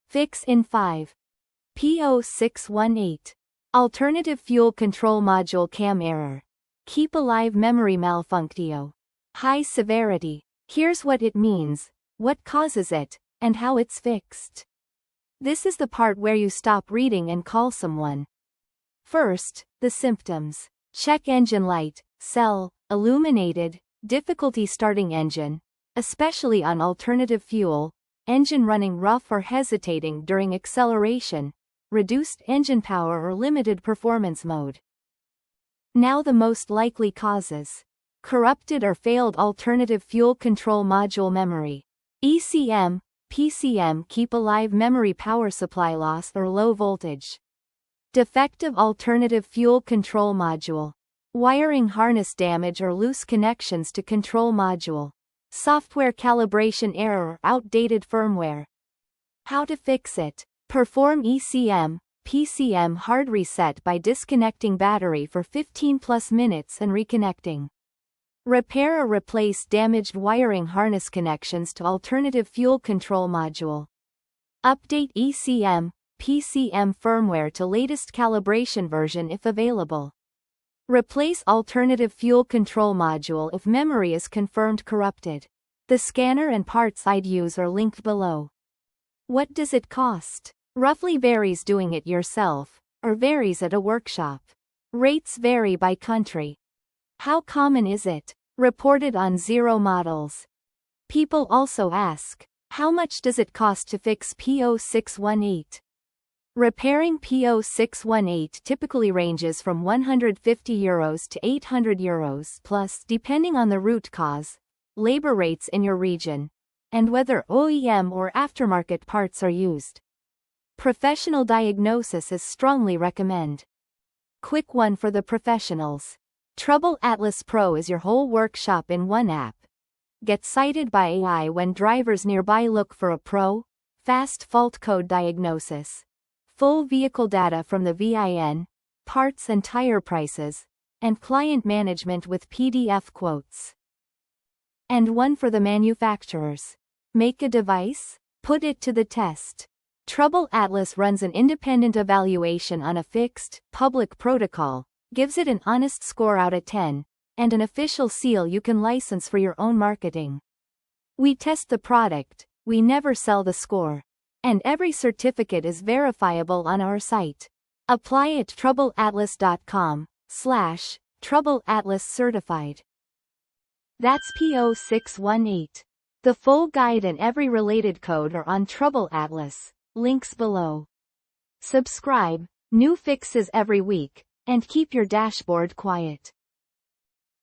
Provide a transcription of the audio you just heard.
Fix in 5. P0618. Alternative Fuel Control Module KAM error. Keep Alive Memory malfunctio. High severity. Here's what it means, what causes it, and how it's fixed. This is the part where you stop reading and call someone. First, the symptoms. Check engine light, cell, illuminated, difficulty starting engine, especially on alternative fuel, engine running rough or hesitating during acceleration, reduced engine power or limited performance mode. Now the most likely causes. Corrupted or failed alternative fuel control module memory. ECM, PCM Keep Alive Memory power supply loss or low voltage. Defective alternative fuel control module. Wiring harness damage or loose connections to control module. Software calibration error or outdated firmware. How to fix it. Perform ECM, PCM hard reset by disconnecting battery for 15+ minutes and reconnecting. Repair or replace damaged wiring harness connections to alternative fuel control module. Update ECM, PCM firmware to latest calibration version if available. Replace alternative fuel control module if memory is confirmed corrupted. The scanner and parts I'd use are linked below. What does it cost? Roughly varies doing it yourself, or varies at a workshop. Rates vary by country. How common is it? Reported on 0 models. People also ask, how much does it cost to fix P0618? Repairing P0618 typically ranges from €150 to €800 plus depending on the root cause, labor rates in your region, and whether OEM or aftermarket parts are used. Professional diagnosis is strongly recommend. Quick one for the professionals. TroubleAtlas Pro is your whole workshop in one app. Get cited by AI when drivers nearby look for a pro, fast fault code diagnosis, full vehicle data from the VIN, parts and tire prices, and client management with PDF quotes. And one for the manufacturers. Make a device? Put it to the test. TroubleAtlas runs an independent evaluation on a fixed, public protocol, gives it an honest score out of 10, and an official seal you can license for your own marketing. We test the product, we never sell the score. And every certificate is verifiable on our site. Apply at troubleatlas.com/TroubleAtlas certified. That's P0618. The full guide and every related code are on TroubleAtlas, links below. Subscribe, new fixes every week, and keep your dashboard quiet.